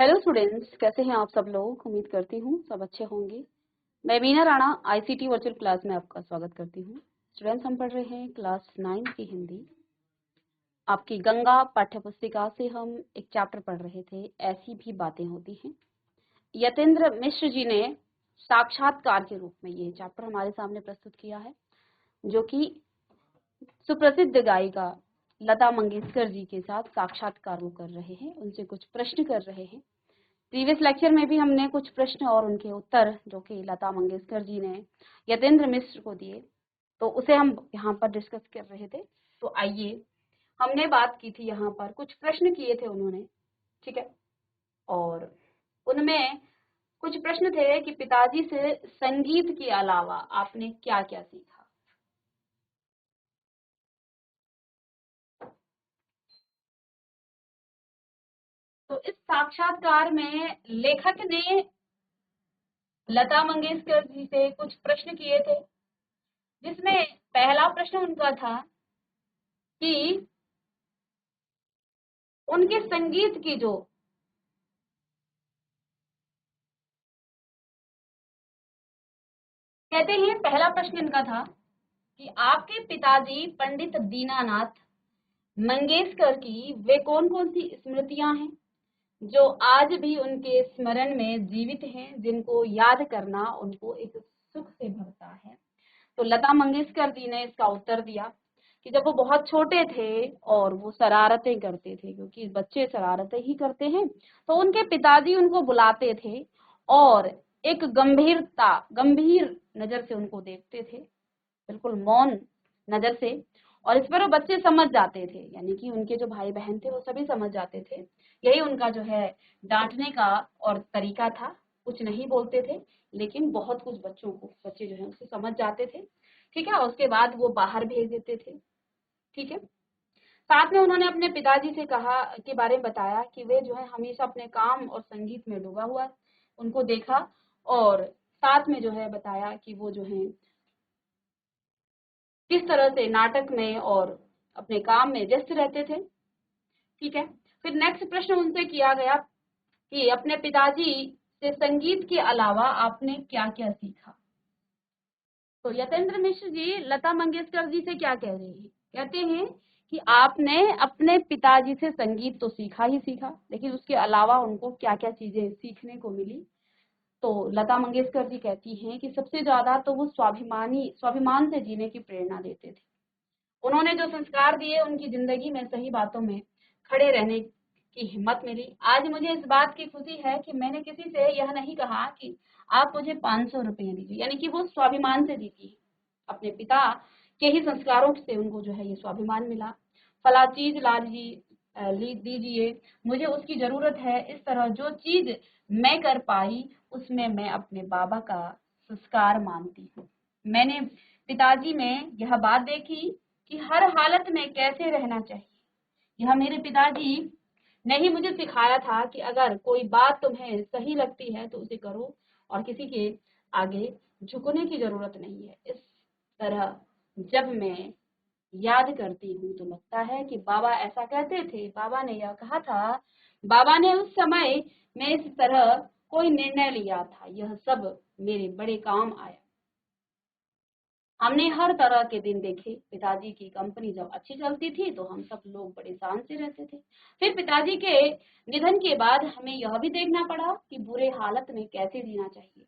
Hello students, कैसे हैं आप सब लोग। उम्मीद करती हूँ सब अच्छे होंगे। मैं Meena Rana ICT virtual class में आपका स्वागत करती हूँ। स्टूडेंट्स, हम पढ़ रहे हैं क्लास 9 की हिंदी। आपकी गंगा पाठ्य पुस्तिका से हम एक चैप्टर पढ़ रहे थे, ऐसी भी बातें होती हैं। यतेंद्र मिश्र जी ने साक्षात्कार के रूप में ये चैप्टर हमारे सामने प्रस्तुत किया है, जो कि सुप्रसिद्ध गायिका लता मंगेशकर जी के साथ साक्षात्कार वो कर रहे हैं, उनसे कुछ प्रश्न कर रहे हैं। प्रीवियस लेक्चर में भी हमने कुछ प्रश्न और उनके उत्तर जो कि लता मंगेशकर जी ने यतेंद्र मिश्र को दिए, तो उसे हम यहाँ पर डिस्कस कर रहे थे। तो आइए, हमने बात की थी, यहाँ पर कुछ प्रश्न किए थे उन्होंने, ठीक है। और उनमें कुछ प्रश्न थे कि पिताजी से संगीत के अलावा आपने क्या क्या सीखा। तो इस साक्षात्कार में लेखक ने लता मंगेशकर जी से कुछ प्रश्न किए थे, जिसमें पहला प्रश्न उनका था कि उनके संगीत की जो कहते हैं, पहला प्रश्न इनका था कि आपके पिताजी पंडित दीनानाथ मंगेशकर की वे कौन कौन सी स्मृतियां हैं जो आज भी उनके स्मरण में जीवित हैं, जिनको याद करना उनको एक सुख से भरता है। तो लता मंगेशकर जी ने इसका उत्तर दिया कि जब वो बहुत छोटे थे और वो शरारतें करते थे, क्योंकि बच्चे शरारतें ही करते हैं, तो उनके पिताजी उनको बुलाते थे और एक गंभीर नजर से उनको देखते थे, बिल्कुल मौन नजर से। और इस पर वो बच्चे समझ जाते थे, यानी कि उनके जो भाई बहन थे वो सभी समझ जाते थे। यही उनका जो है डांटने का और तरीका था। कुछ नहीं बोलते थे, लेकिन बहुत कुछ बच्चे जो है उससे समझ जाते थे, ठीक है। और उसके बाद वो बाहर भेज देते थे, ठीक है। साथ में उन्होंने अपने पिताजी से कहा के बारे में बताया कि वे जो है हमेशा अपने काम और संगीत में डूबा हुआ उनको देखा, और साथ में जो है बताया कि वो जो है किस तरह से नाटक में और अपने काम में व्यस्त रहते थे, ठीक है। फिर नेक्स्ट प्रश्न उनसे किया गया कि अपने पिताजी से संगीत के अलावा आपने क्या क्या सीखा। तो यतेंद्र मिश्र जी लता मंगेशकर जी से क्या कह रहे हैं, कहते हैं कि आपने अपने पिताजी से संगीत तो सीखा ही सीखा, लेकिन उसके अलावा उनको क्या क्या चीजें सीखने को मिली। तो लता मंगेशकर जी कहती हैं कि सबसे ज्यादा तो वो स्वाभिमान से जीने की प्रेरणा देते थे। उन्होंने जो संस्कार दिए, उनकी जिंदगी में सही बातों में खड़े रहने की हिम्मत मिली। आज मुझे इस बात की खुशी है कि मैंने किसी से यह नहीं कहा कि आप मुझे 500 रुपये दीजिए, यानी कि वो स्वाभिमान से जीती। अपने पिता के ही संस्कारों से उनको जो है ये स्वाभिमान मिला। फला चीज दीजिए, मुझे उसकी जरूरत है। इस तरह जो चीज मैं कर पाई उसमें मैं अपने बाबा का संस्कार मानती हूँ। मैंने पिताजी में यह बात देखी कि हर हालत में कैसे रहना चाहिए। यह मेरे पिताजी ने ही मुझे सिखाया था कि अगर कोई बात तुम्हें सही लगती है तो उसे करो, और किसी के आगे झुकने की जरूरत नहीं है। इस तरह जब मैं याद करती हूँ तो लगता है कि बाबा ऐसा कहते थे, बाबा ने यह कहा था, बाबा ने उस समय में इस तरह कोई निर्णय लिया था, यह सब मेरे बड़े काम आया। हमने हर तरह के दिन देखे। पिताजी की कंपनी जब अच्छी चलती थी तो हम सब लोग बड़े शान से रहते थे। फिर पिताजी के निधन के बाद हमें यह भी देखना पड़ा कि बुरे हालत में कैसे जीना चाहिए।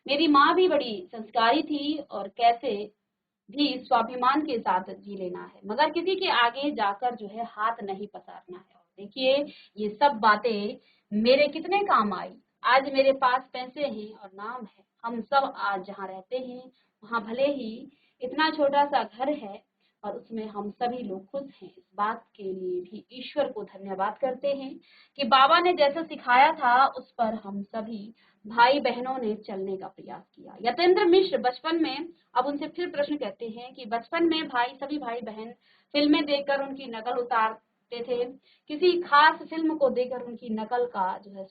मेरी माँ भी बड़ी संस्कारी थी और कैसे भी स्वाभिमान के साथ जी लेना है, मगर किसी के आगे जाकर जो है हाथ नहीं पसारना है। और देखिए, ये सब बातें मेरे कितने काम आई। आज मेरे पास पैसे हैं और नाम है। हम सब आज जहाँ रहते हैं वहाँ भले ही इतना छोटा सा घर है, और उसमें हम सभी लोग खुश हैं। इस बात के लिए भी ईश्वर को धन्यवाद करते हैं कि बाबा ने जैसा सिखाया था उस पर हम सभी भाई बहनों ने चलने का प्रयास किया। यतेंद्र मिश्र बचपन में, अब उनसे फिर प्रश्न कहते हैं कि बचपन में सभी भाई बहन फिल्में देखकर उनकी नकल उतारते थे, किसी खास फिल्म को देखकर उनकी नकल का जो है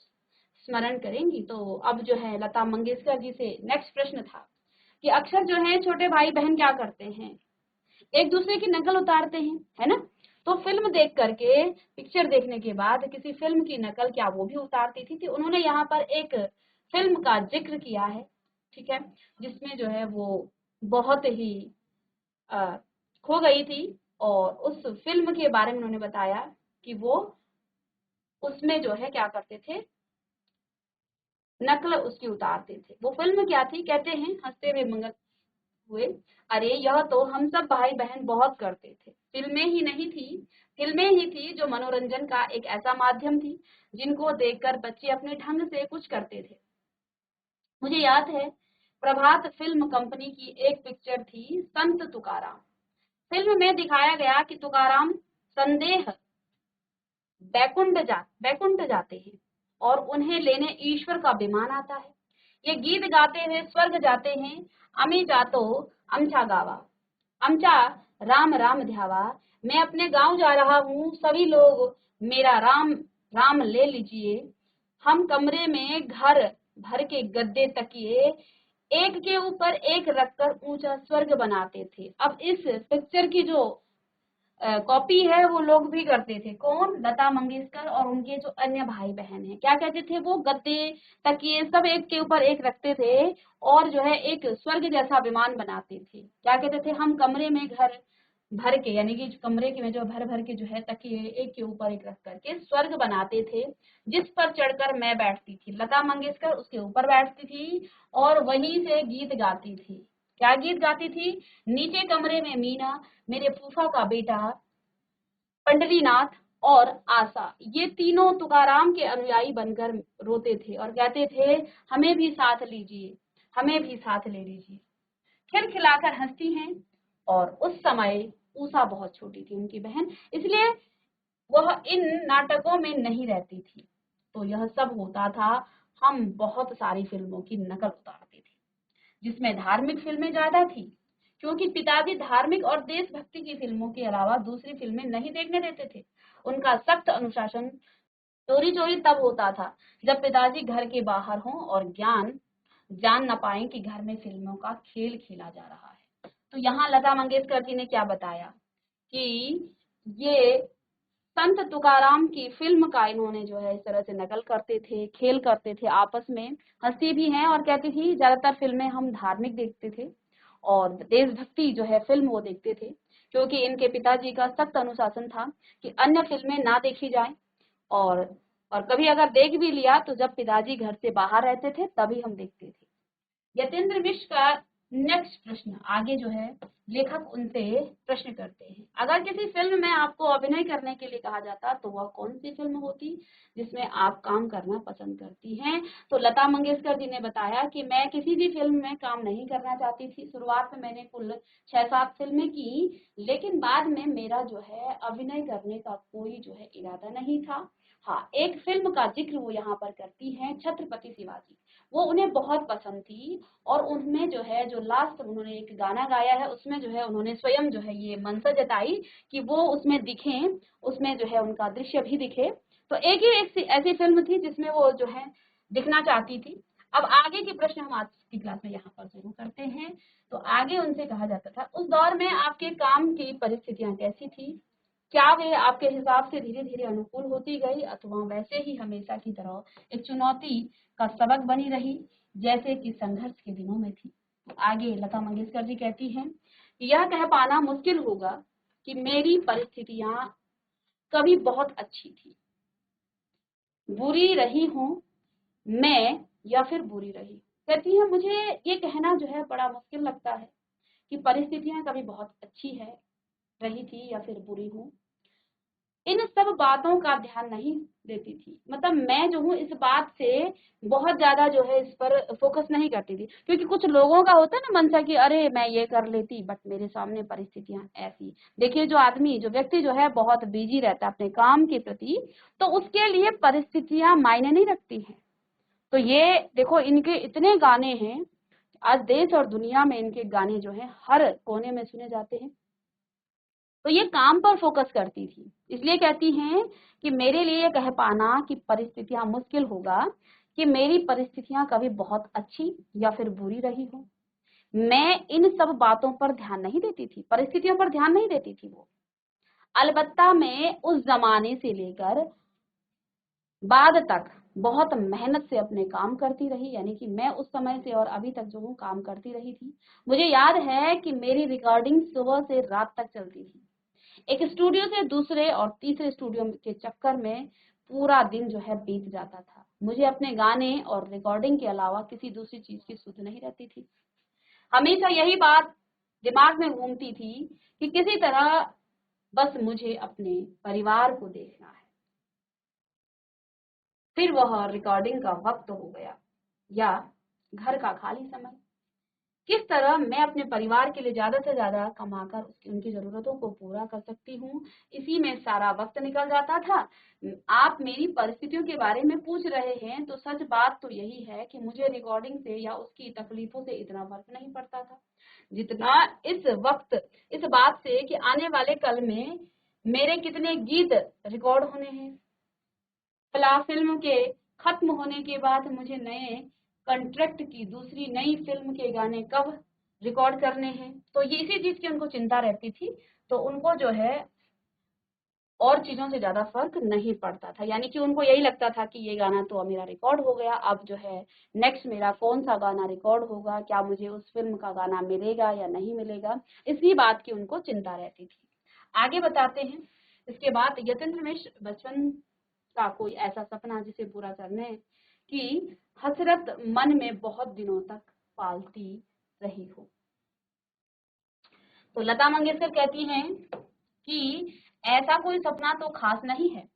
स्मरण करेंगी। तो अब जो है लता मंगेशकर जी से नेक्स्ट प्रश्न था कि अक्सर जो है छोटे भाई बहन क्या करते हैं, एक दूसरे की नकल उतारते हैं, है ना। तो फिल्म देख करके, पिक्चर देखने के बाद किसी फिल्म की नकल क्या वो भी उतारती थी। तो उन्होंने यहाँ पर एक फिल्म का जिक्र किया है, ठीक है, जिसमें जो है वो बहुत ही खो गई थी, और उस फिल्म के बारे में उन्होंने बताया कि वो उसमें जो है क्या करते थे, नकल उसकी उतारते थे। वो फिल्म क्या थी, कहते हैं हंसते हुए मंगल हुए, अरे यह तो हम सब भाई बहन बहुत करते थे। फिल्में ही थी जो मनोरंजन का एक ऐसा माध्यम थी जिनको देखकर बच्चे अपने ढंग से कुछ करते थे। मुझे याद है प्रभात फिल्म कंपनी की एक पिक्चर थी संत तुकाराम। फिल्म में दिखाया गया कि तुकाराम संदेह बैकुंठ जाते हैं और उन्हें लेने ईश्वर का विमान आता है। ये गीत गाते हुए स्वर्ग जाते हैं, अमी जातो अमचा गावा, अमचा राम राम ध्यावा, मैं अपने गांव जा रहा हूँ, सभी लोग मेरा राम राम ले लीजिए। हम कमरे में घर भर के गद्दे तकिए एक के ऊपर एक रखकर ऊंचा स्वर्ग बनाते थे। अब इस पिक्चर की जो कॉपी है वो लोग भी करते थे। कौन? लता मंगेशकर और उनके जो अन्य भाई बहन हैं। क्या कहते थे वो? गद्दे तकिए सब एक के ऊपर एक रखते थे और जो है एक स्वर्ग जैसा विमान बनाते थे। क्या कहते थे? हम कमरे में घर भर के, यानी कि कमरे के में जो भर भर के जो है तकिए एक के ऊपर एक रख करके स्वर्ग बनाते थे, जिस पर चढ़कर मैं बैठती थी। लता मंगेशकर उसके ऊपर बैठती थी और वहीं से गीत गाती थी। क्या गीत गाती थी? नीचे कमरे में मीना, मेरे फूफा का बेटा पंडरीनाथ और आशा, ये तीनों तुकाराम के अनुयायी बनकर रोते थे और कहते थे हमें भी साथ लीजिए, हमें भी साथ ले लीजिए। खिलखिलाकर हंसती हैं। और उस समय उषा बहुत छोटी थी, उनकी बहन, इसलिए वह इन नाटकों में नहीं रहती थी। तो यह सब होता था। हम बहुत सारी फिल्मों की नकल उतारते थे जिसमें धार्मिक फिल्में ज्यादा थी, क्योंकि पिताजी धार्मिक और देशभक्ति की फिल्मों के अलावा दूसरी फिल्में नहीं देखने देते थे। उनका सख्त अनुशासन चोरी चोरी तब होता था जब पिताजी घर के बाहर हों और जान न पाए कि घर में फिल्मों का खेल खेला जा रहा है। तो यहाँ लता मंगेशकर जी ने क्या बताया कि ये संत तुकाराम की फिल्म का इन्होंने जो है इस तरह से नकल करते थे, खेल करते थे, आपस में हंसती भी हैं और कहती थी ज्यादातर फिल्में हम धार्मिक देखते थे और देशभक्ति जो है फिल्म वो देखते थे, क्योंकि इनके पिताजी का सख्त अनुशासन था कि अन्य फिल्में ना देखी जाए। और और कभी अगर देख भी लिया तो जब पिताजी घर से बाहर रहते थे तभी हम देखते थे। यतेंद्र मिश्र का नेक्स्ट प्रश्न, आगे जो है लेखक उनसे प्रश्न करते हैं, अगर किसी फिल्म में आपको अभिनय करने के लिए कहा जाता तो वह कौन सी फिल्म होती जिसमें आप काम करना पसंद करती हैं? तो लता मंगेशकर जी ने बताया कि मैं किसी भी फिल्म में काम नहीं करना चाहती थी। शुरुआत में मैंने कुल 6-7 फिल्में की, लेकिन बाद में मेरा जो है अभिनय करने का कोई जो है इरादा नहीं था। हाँ, एक फिल्म का जिक्र वो यहाँ पर करती हैं, छत्रपति शिवाजी। वो उन्हें बहुत पसंद थी और उनमें जो है जो लास्ट उन्होंने एक गाना गाया है उसमें जो है उन्होंने स्वयं जो है ये मंशा जताई कि वो उसमें दिखें, उसमें जो है उनका दृश्य भी दिखे। तो एक ही एक ऐसी फिल्म थी जिसमें वो जो है दिखना चाहती थी। अब आगे के प्रश्न हम आज की क्लास में यहाँ पर शुरू करते हैं। तो आगे उनसे कहा जाता था उस दौर में आपके काम की परिस्थितियां कैसी थी? क्या वे आपके हिसाब से धीरे धीरे अनुकूल होती गई अथवा वैसे ही हमेशा की तरह एक चुनौती का सबक बनी रही जैसे कि संघर्ष के दिनों में थी? तो आगे लता मंगेशकर जी कहती हैं कि यह कह पाना मुश्किल होगा कि मेरी परिस्थितियां कभी बहुत अच्छी थी, बुरी रही हूं मैं या फिर बुरी रही। कहती है मुझे ये कहना जो है बड़ा मुश्किल लगता है कि परिस्थितियां कभी बहुत अच्छी है रही थी या फिर बुरी हूँ। इन सब बातों का ध्यान नहीं देती थी, मतलब मैं जो हूँ इस बात से बहुत ज्यादा जो है इस पर फोकस नहीं करती थी, क्योंकि कुछ लोगों का होता है ना मनसा कि अरे मैं ये कर लेती बट मेरे सामने परिस्थितियां ऐसी। देखिए जो आदमी जो व्यक्ति जो है बहुत बिजी रहता है अपने काम के प्रति, तो उसके लिए परिस्थितियां मायने नहीं रखती हैं। तो ये देखो इनके इतने गाने हैं, आज देश और दुनिया में इनके गाने जो है हर कोने में सुने जाते हैं। तो ये काम पर फोकस करती थी, इसलिए कहती हैं कि मेरे लिए कह पाना कि परिस्थितियां मुश्किल होगा कि मेरी परिस्थितियां कभी बहुत अच्छी या फिर बुरी रही हो। मैं इन सब बातों पर ध्यान नहीं देती थी, परिस्थितियों पर ध्यान नहीं देती थी वो। अलबत्ता मैं उस जमाने से लेकर बाद तक बहुत मेहनत से अपने काम करती रही, यानी कि मैं उस समय से और अभी तक जो हूँ काम करती रही थी। मुझे याद है कि मेरी रिकॉर्डिंग सुबह से रात तक चलती थी। एक स्टूडियो से दूसरे और तीसरे स्टूडियो के चक्कर में पूरा दिन जो है बीत जाता था। मुझे अपने गाने और रिकॉर्डिंग के अलावा किसी दूसरी चीज की सुध नहीं रहती थी। हमेशा यही बात दिमाग में घूमती थी कि किसी तरह बस मुझे अपने परिवार को देखना है। फिर वह रिकॉर्डिंग का वक्त हो गया या घर का खाली समय। किस तरह मैं अपने परिवार के लिए ज्यादा से ज्यादा कमाकर उनकी जरूरतों को पूरा कर सकती हूँ, इसी में सारा वक्त निकल जाता था। आप मेरी परिस्थितियों के बारे में पूछ रहे हैं तो सच बात तो यही है कि मुझे रिकॉर्डिंग से या उसकी तकलीफों से इतना फर्क नहीं पड़ता था जितना इस बात से कि आने वाले कल में मेरे कितने गीत रिकॉर्ड होने हैं। फिल्म के खत्म होने के बाद मुझे नए कॉन्ट्रैक्ट की दूसरी नई फिल्म के गाने कब रिकॉर्ड करने हैं, तो ये इसी चीज की उनको चिंता रहती थी। तो उनको जो है और चीजों से ज्यादा फर्क नहीं पड़ता था, यानी कि उनको यही लगता था कि ये गाना तो मेरा रिकॉर्ड हो गया, अब जो है नेक्स्ट मेरा कौन सा गाना रिकॉर्ड होगा, क्या मुझे उस फिल्म का गाना मिलेगा या नहीं मिलेगा, इसी बात की उनको चिंता रहती थी। आगे बताते हैं। इसके बाद यतेंद्र मिश्र बचपन का कोई ऐसा सपना जिसे पूरा करने की हसरत मन में बहुत दिनों तक पालती रही हो। तो लता मंगेशकर कहती हैं कि ऐसा कोई सपना तो खास नहीं है,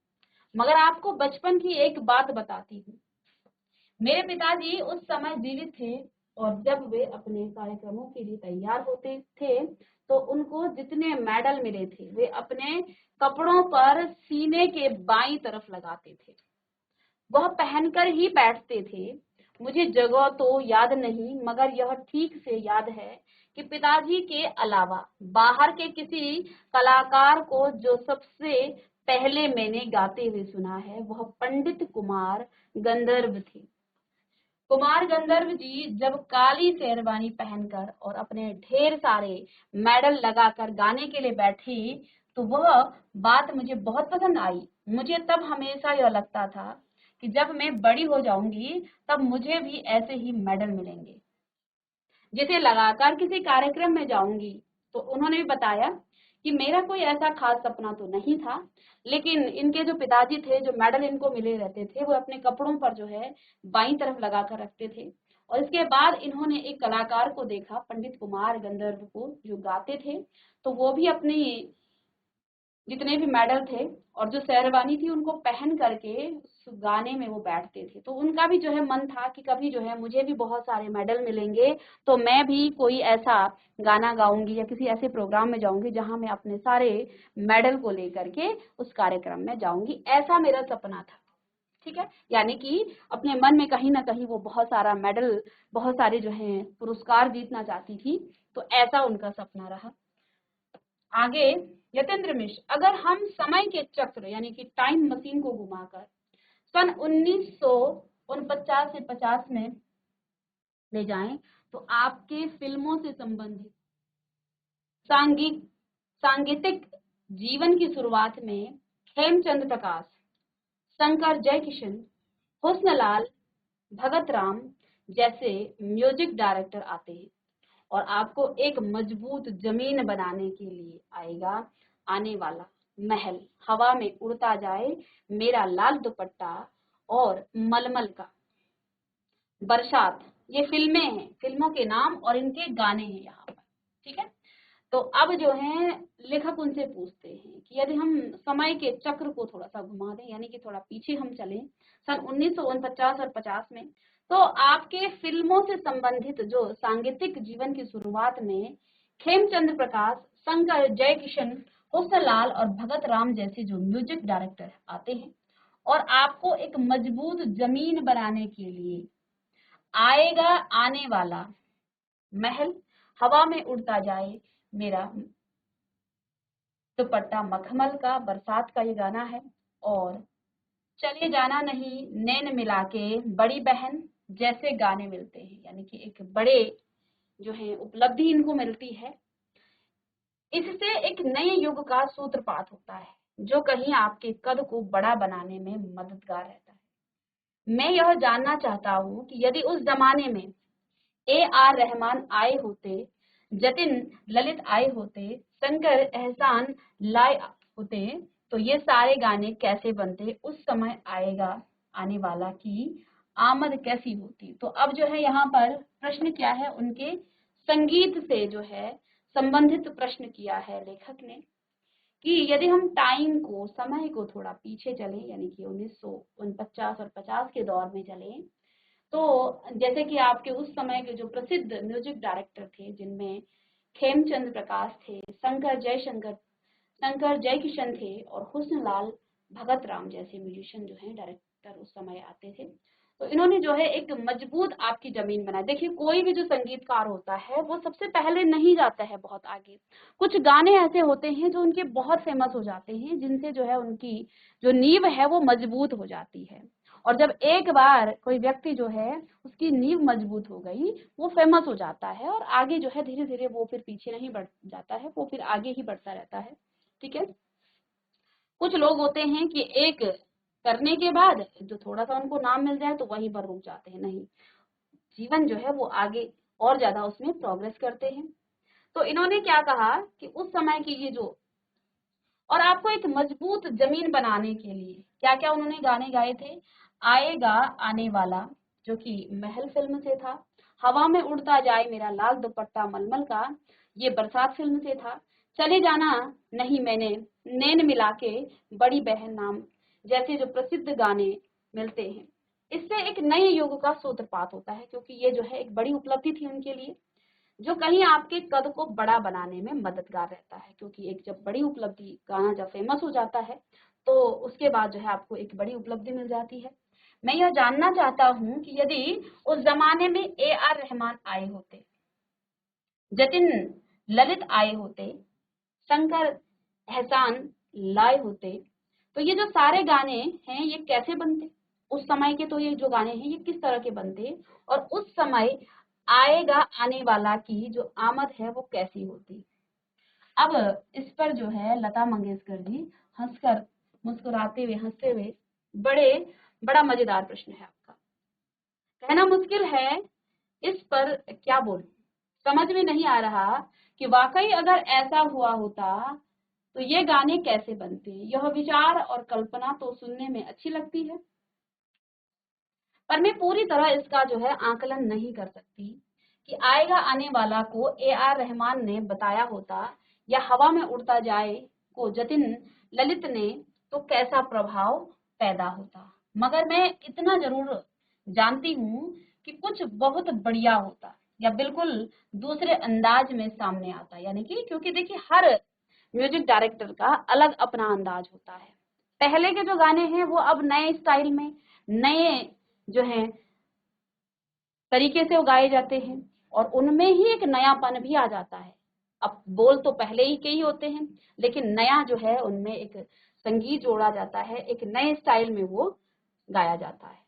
मगर आपको बचपन की एक बात बताती हूँ। मेरे पिताजी उस समय जीवित थे और जब वे अपने कार्यक्रमों के लिए तैयार होते थे तो उनको जितने मेडल मिले थे वे अपने कपड़ों पर सीने के बाईं तरफ लगाते थे। वह पहनकर ही बैठते थे। मुझे जगह तो याद नहीं, मगर यह ठीक से याद है कि पिताजी के अलावा बाहर के किसी कलाकार को जो सबसे पहले मैंने गाते हुए सुना है वह पंडित कुमार गंधर्व थे। कुमार गंधर्व जी जब काली शेरवानी पहनकर और अपने ढेर सारे मेडल लगाकर गाने के लिए बैठी तो वह बात मुझे बहुत पसंद आई। मुझे तब हमेशा यह लगता था कि जब मैं बड़ी हो जाऊंगी तब मुझे भी ऐसे ही मेडल मिलेंगे जिसे लगाकर किसी कार्यक्रम में जाऊंगी। तो उन्होंने भी बताया कि मेरा कोई ऐसा खास सपना तो नहीं था, लेकिन इनके जो पिताजी थे जो मेडल इनको मिले रहते थे वो अपने कपड़ों पर जो है बाईं तरफ लगा कर रखते थे। और इसके बाद इन्होंने एक कलाकार को देखा, पंडित कुमार गंधर्व को, जो गाते थे। तो वो भी अपनी जितने भी मेडल थे और जो शेरवानी थी उनको पहन करके उस गाने में वो बैठते थे। तो उनका भी जो है मन था कि कभी जो है मुझे भी बहुत सारे मेडल मिलेंगे तो मैं भी कोई ऐसा गाना गाऊंगी या किसी ऐसे प्रोग्राम में जाऊंगी जहां मैं अपने सारे मेडल को लेकर के उस कार्यक्रम में जाऊंगी, ऐसा मेरा सपना था। ठीक है, यानी कि अपने मन में कहीं ना कहीं वो बहुत सारा मेडल, बहुत सारे जो है पुरस्कार जीतना चाहती थी। तो ऐसा उनका सपना रहा। आगे यतेंद्र मिश्र, अगर हम समय के चक्र यानी कि टाइम मशीन को घुमाकर सन 1949 से 50 में ले जाएं तो आपके फिल्मों से संबंधित सांगीतिक सांगीतिक जीवन की शुरुआत में खेमचंद प्रकाश, शंकर जयकिशन, हुस्नलाल, भगत राम जैसे म्यूजिक डायरेक्टर आते हैं और आपको एक मजबूत जमीन बनाने के लिए आने वाला महल, हवा में उड़ता जाए, मेरा लाल दुपट्टा और मलमल का, बरसात, ये फिल्में हैं, फिल्मों के नाम और इनके गाने हैं यहाँ पर। ठीक है, तो अब जो है लेखक उनसे पूछते हैं कि यदि हम समय के चक्र को थोड़ा सा घुमा दें, यानी कि थोड़ा पीछे हम चलें सन 1949 और 50 में, तो आपके फिल्मों से संबंधित जो सांगीतिक जीवन की शुरुआत में खेमचंद प्रकाश, शंकर जयकिशन, हुस्नलाल और भगत राम जैसे जो म्यूजिक डायरेक्टर आते हैं और आपको एक मजबूत जमीन बनाने के लिए आने वाला महल, हवा में उड़ता जाए, मेरा दुपट्टा मखमल का, बरसात का ये गाना है, और चले जाना नहीं, नैन मिला के, बड़ी बहन जैसे गाने मिलते हैं। यानी कि एक बड़े जो है उपलब्धि इनको मिलती है। इससे एक नए युग का सूत्रपात होता है जो कहीं आपके कद को बड़ा बनाने में मददगार रहता है। मैं यह जानना चाहता हूँ कि यदि उस जमाने में A.R. रहमान आए होते, जतिन ललित आए होते, शंकर एहसान लाए होते, तो ये सारे गाने कैसे बनते, उस समय आएगा आने वाला की आमद कैसी होती। तो अब जो है यहाँ पर प्रश्न क्या है, उनके संगीत से जो है संबंधित प्रश्न किया है लेखक ने कि यदि हम टाइम को, समय को थोड़ा पीछे चलें, यानी कि 1949 और 50 के दौर में चलें, तो जैसे कि आपके उस समय के जो प्रसिद्ध म्यूजिक डायरेक्टर थे, जिनमें खेमचंद प्रकाश थे, शंकर जयकिशन थे और हुस्नलाल भगत राम जैसे म्यूजिशियन जो हैं डायरेक्टर उस समय आते थे। तो इन्होंने जो है एक मजबूत आपकी जमीन बनाई। देखिए कोई भी जो संगीतकार होता है वो सबसे पहले नहीं जाता है बहुत आगे। कुछ गाने ऐसे होते हैं जो उनके बहुत फेमस हो जाते हैं, जिनसे जो है उनकी जो नींव है वो मजबूत हो जाती है। और जब एक बार कोई व्यक्ति जो है उसकी नींव मजबूत हो गई, वो फेमस हो जाता है और आगे जो है धीरे धीरे वो फिर पीछे नहीं बढ़ जाता है, वो फिर आगे ही बढ़ता रहता है। ठीक है। कुछ लोग होते हैं कि एक करने के बाद जो थोड़ा सा उनको नाम मिल जाए तो वहीं पर रुक जाते हैं, नहीं, जीवन जो है वो आगे और ज्यादा उसमें प्रोग्रेस करते हैं। तो इन्होंने क्या कहा कि उस समय की ये जो, और आपको एक मजबूत जमीन बनाने के लिए क्या क्या उन्होंने गाने गाए थे। आएगा आने वाला, जो कि महल फिल्म से था। हवा में उड़ता जाए मेरा लाल दुपट्टा मलमल का, ये बरसात फिल्म से था। चले जाना नहीं मैंने, नैन मिला के, बड़ी बहन नाम जैसे जो प्रसिद्ध गाने मिलते हैं। इससे एक नए युग का सूत्रपात होता है, क्योंकि ये जो है एक बड़ी उपलब्धि थी उनके लिए, जो कहीं आपके कद को बड़ा बनाने में मददगार रहता है। क्योंकि एक जब बड़ी उपलब्धि, गाना जब फेमस हो जाता है तो उसके बाद जो है आपको एक बड़ी उपलब्धि मिल जाती है। मैं यह जानना चाहता हूँ कि यदि उस जमाने में A.R. रहमान आए होते, जतिन ललित आए होते, शंकर एहसान लाए होते, तो ये जो सारे गाने हैं ये कैसे बनते, उस समय के तो ये जो गाने हैं ये किस तरह के बनते, और उस समय आएगा आने वाला की जो आमद है वो कैसी होती। अब इस पर जो है लता मंगेशकर जी हंसकर, मुस्कुराते हुए, हंसते हुए, बड़े बड़ा मजेदार प्रश्न है आपका, कहना मुश्किल है इस पर क्या बोलूं, समझ में नहीं आ रहा कि वाकई अगर ऐसा हुआ होता तो ये गाने कैसे बनते। यह विचार और कल्पना तो सुनने में अच्छी लगती है, पर मैं पूरी तरह इसका जो है आकलन नहीं कर सकती कि आएगा आने वाला को A.R. रहमान ने बताया होता या हवा में उड़ता जाए को जतिन ललित ने, तो कैसा प्रभाव पैदा होता। मगर मैं इतना जरूर जानती हूँ कि कुछ बहुत बढ़िया होता या बिल्कुल दूसरे अंदाज में सामने आता, यानी कि क्योंकि देखिए हर म्यूजिक डायरेक्टर का अलग अपना अंदाज होता है। पहले के जो गाने हैं वो अब नए स्टाइल में, नए जो है तरीके से उगाए जाते हैं और उनमें ही एक नयापन भी आ जाता है। अब बोल तो पहले ही के ही होते हैं, लेकिन नया जो है उनमें एक संगीत जोड़ा जाता है, एक नए स्टाइल में वो गाया जाता है।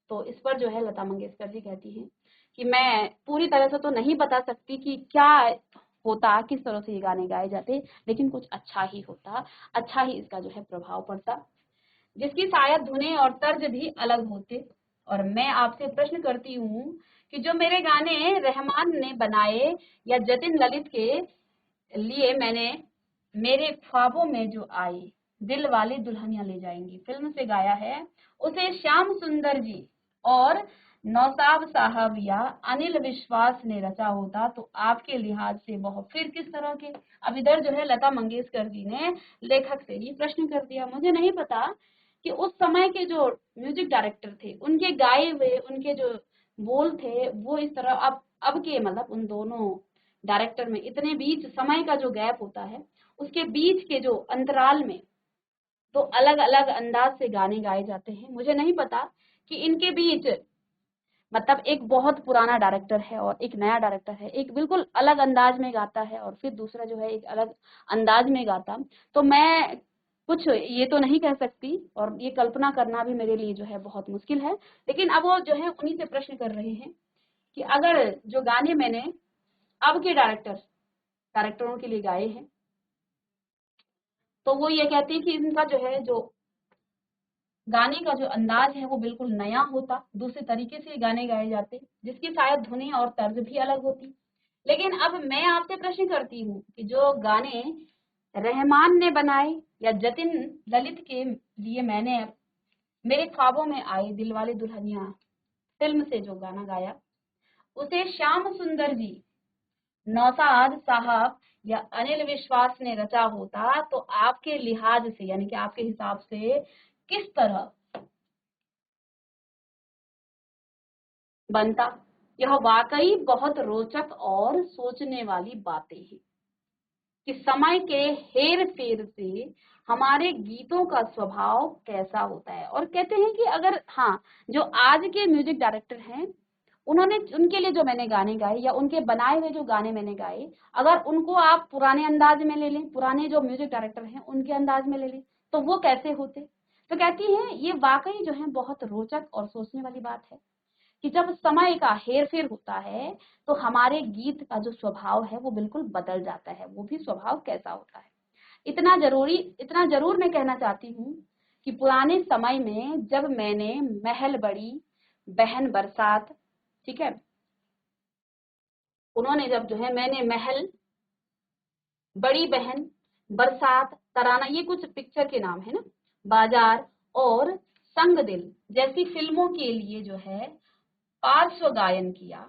तो इस पर जो है लता मंगेशकर जी कहती हैं कि मैं पूरी तरह से तो नहीं बता सकती कि क्या होता, किस तरह से ये गाने गाए जाते, लेकिन कुछ अच्छा ही होता, अच्छा ही इसका जो है प्रभाव पड़ता, जिसकी शायद धुनें और तर्ज भी अलग होते। और मैं आपसे प्रश्न करती हूँ कि जो मेरे गाने रहमान ने बनाए या जतिन ललित के लिए मैंने मेरे ख्वाबों में जो आई, दिल वाले दुल्हनिया ले जाएंगी फिल्म से गाया है, उसे श्याम सुंदर जी और नौसाब साहब या अनिल विश्वास ने रचा होता तो आपके लिहाज से वह फिर किस तरह के। अब इधर जो है लता मंगेशकर जी ने लेखक से ही प्रश्न कर दिया। मुझे नहीं पता कि उस समय के जो म्यूजिक डायरेक्टर थे उनके गाए हुए, उनके जो बोल थे वो इस तरह, अब के मतलब उन दोनों डायरेक्टर में इतने बीच समय का जो गैप होता है, उसके बीच के जो अंतराल में तो अलग अलग अंदाज से गाने गाए जाते हैं। मुझे नहीं पता कि इनके बीच मतलब एक बहुत पुराना डायरेक्टर है और एक नया डायरेक्टर है, एक बिल्कुल अलग अंदाज में गाता है और फिर दूसरा जो है एक अलग अंदाज में गाता, तो मैं कुछ ये तो नहीं कह सकती और ये कल्पना करना भी मेरे लिए जो है बहुत मुश्किल है। लेकिन अब वो जो है उन्हीं से प्रश्न कर रहे हैं कि अगर जो गाने मैंने अब के डायरेक्टरों के लिए गाए हैं तो वो ये कहती है कि इनका जो है जो गाने का जो अंदाज है वो बिल्कुल नया होता, दूसरे तरीके से गाने गाए जाते, जिसकी शायद धुनें और तर्ज भी अलग होती। लेकिन अब मैं आपसे प्रश्न करती हूँ कि जो गाने रहमान ने बनाए या जतिन ललित के लिए मैंने मेरे ख्वाबों में आए दिलवाले दुल्हनिया फिल्म से जो गाना गाया, उसे श्याम सुंदर जी, नौशाद साहब या अनिल विश्वास ने रचा होता तो आपके लिहाज से यानी कि आपके हिसाब से किस तरह बनता। यह वाकई बहुत रोचक और सोचने वाली बातें हैं कि समय के हेर फेर से हमारे गीतों का स्वभाव कैसा होता है। और कहते हैं कि अगर हाँ, जो आज के म्यूजिक डायरेक्टर हैं उन्होंने उनके लिए जो मैंने गाने गाए या उनके बनाए हुए जो गाने मैंने गाए, अगर उनको आप पुराने अंदाज में ले लें, पुराने जो म्यूजिक डायरेक्टर हैं उनके अंदाज में ले लें, तो वो कैसे होते। तो कहती हैं ये वाकई जो है बहुत रोचक और सोचने वाली बात है कि जब समय का हेर फेर होता है तो हमारे गीत का जो स्वभाव है वो बिल्कुल बदल जाता है, वो भी स्वभाव कैसा होता है। इतना जरूर मैं कहना चाहती हूँ कि पुराने समय में जब मैंने महल बड़ी बहन बरसात, ठीक है, उन्होंने जब जो है मैंने महल बड़ी बहन बरसात तराना, ये कुछ पिक्चर के नाम है ना, बाजार और संग दिल जैसी फिल्मों के लिए जो है पार्श्व गायन किया,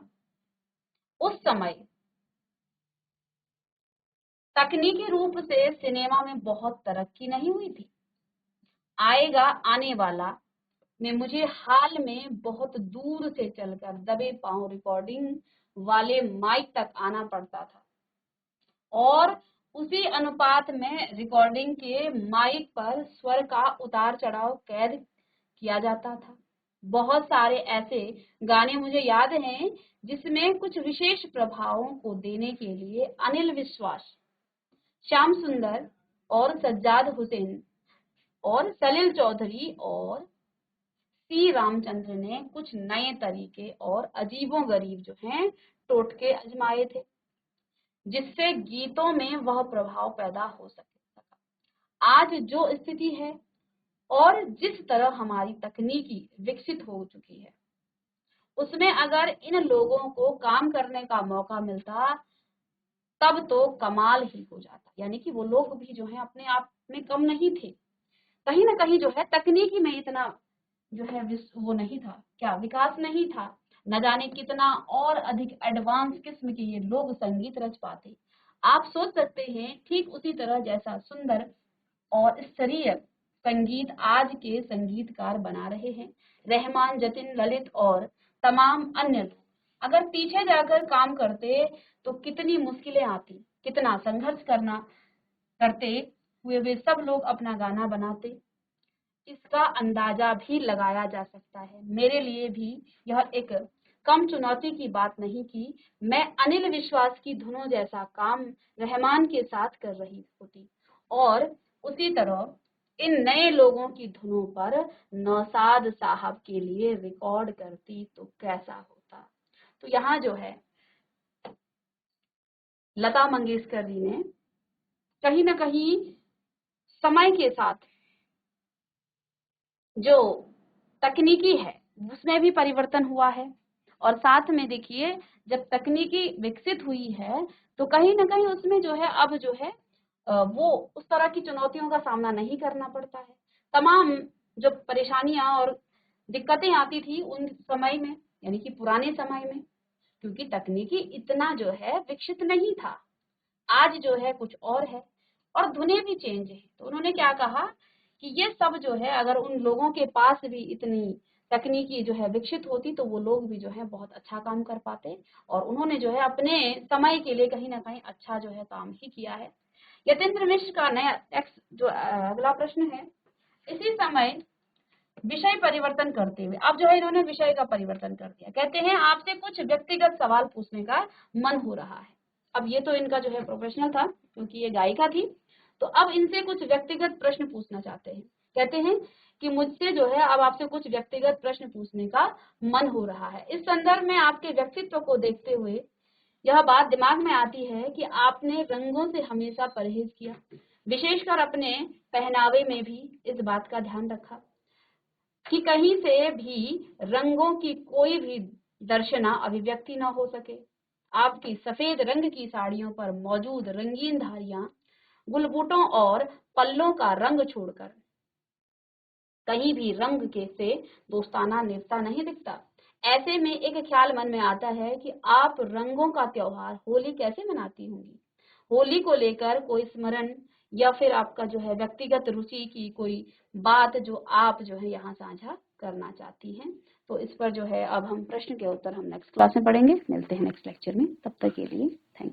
उस समय तकनीकी रूप से सिनेमा में बहुत तरक्की नहीं हुई थी। आएगा आने वाला में मुझे हाल में बहुत दूर से चलकर दबे पांव रिकॉर्डिंग वाले माइक तक आना पड़ता था और उसी अनुपात में रिकॉर्डिंग के माइक पर स्वर का उतार चढ़ाव कैद किया जाता था। बहुत सारे ऐसे गाने मुझे याद हैं जिसमें कुछ विशेष प्रभावों को देने के लिए अनिल विश्वास, श्याम सुंदर और सज्जाद हुसैन और सलील चौधरी और सी रामचंद्र ने कुछ नए तरीके और अजीबोगरीब जो हैं टोटके आजमाए थे जिससे गीतों में वह प्रभाव पैदा हो सके। आज जो स्थिति है और जिस तरह हमारी तकनीकी विकसित हो चुकी है उसमें अगर इन लोगों को काम करने का मौका मिलता तब तो कमाल ही हो जाता। यानी कि वो लोग भी जो है अपने आप में कम नहीं थे, कहीं ना कहीं जो है तकनीकी में इतना जो है वो नहीं था, क्या विकास नहीं था, न जाने कितना और अधिक एडवांस किस्म के ये लोग संगीत रच पाते। आप सोच सकते हैं ठीक उसी तरह जैसा सुंदर और स्तरीय संगीत आज के संगीतकार बना रहे हैं, रहमान, जतिन, ललित और तमाम अन्य लोग अगर पीछे जाकर काम करते तो कितनी मुश्किलें आती, कितना संघर्ष करना करते हुए वे सब लोग अपना गाना बनाते, इसका अंदाजा भी लगाया जा सकता है। मेरे लिए भी यह एक कम चुनौती की बात नहीं कि मैं अनिल विश्वास की धुनों जैसा काम रहमान के साथ कर रही होती और उसी तरह इन नए लोगों की धुनों पर नौशाद साहब के लिए रिकॉर्ड करती तो कैसा होता। तो यहाँ जो है लता मंगेशकर जी ने कहीं ना कहीं समय के साथ जो तकनीकी है उसमें भी परिवर्तन हुआ है और साथ में देखिए जब तकनीकी विकसित हुई है तो कहीं ना कहीं उसमें जो है अब जो है वो उस तरह की चुनौतियों का सामना नहीं करना पड़ता है। तमाम जो परेशानियां और दिक्कतें आती थी उन समय में यानी कि पुराने समय में, क्योंकि तकनीकी इतना जो है विकसित नहीं था, आज जो है कुछ और है और धुनें भी चेंज है। तो उन्होंने क्या कहा कि ये सब जो है अगर उन लोगों के पास भी इतनी तकनीकी जो है विकसित होती तो वो लोग भी जो है बहुत अच्छा काम कर पाते और उन्होंने जो है अपने समय के लिए कहीं ना कहीं अच्छा जो है काम ही किया है। यतेंद्र मिश्र का नया जो अगला प्रश्न है, इसी समय विषय परिवर्तन करते हुए अब जो है इन्होंने विषय का परिवर्तन कर दिया। कहते हैं आपसे कुछ व्यक्तिगत सवाल पूछने का मन हो रहा है। अब ये तो इनका जो है प्रोफेशनल था क्योंकि ये गायिका थी, तो अब इनसे कुछ व्यक्तिगत प्रश्न पूछना चाहते हैं। कहते हैं कि मुझसे जो है अब आपसे कुछ व्यक्तिगत प्रश्न पूछने का मन हो रहा है। इस संदर्भ में आपके व्यक्तित्व को देखते हुए यह बात दिमाग में आती है कि आपने रंगों से हमेशा परहेज किया, विशेषकर अपने पहनावे में भी इस बात का ध्यान रखा कि कहीं से भी रंगों की कोई भी दर्शना अभिव्यक्ति न हो सके। आपकी सफेद रंग की साड़ियों पर मौजूद रंगीन धारियां गुलबुटों और पल्लों का रंग छोड़कर कहीं भी रंग के से दोस्ताना नेवता नहीं दिखता। ऐसे में एक ख्याल मन में आता है कि आप रंगों का त्योहार होली कैसे मनाती होंगी। होली को लेकर कोई स्मरण या फिर आपका जो है व्यक्तिगत रुचि की कोई बात जो आप जो है यहाँ साझा करना चाहती हैं। तो इस पर जो है अब हम प्रश्न के उत्तर हम नेक्स्ट क्लास में पढ़ेंगे। मिलते हैं नेक्स्ट लेक्चर में, तब तक के लिए थैंक यू।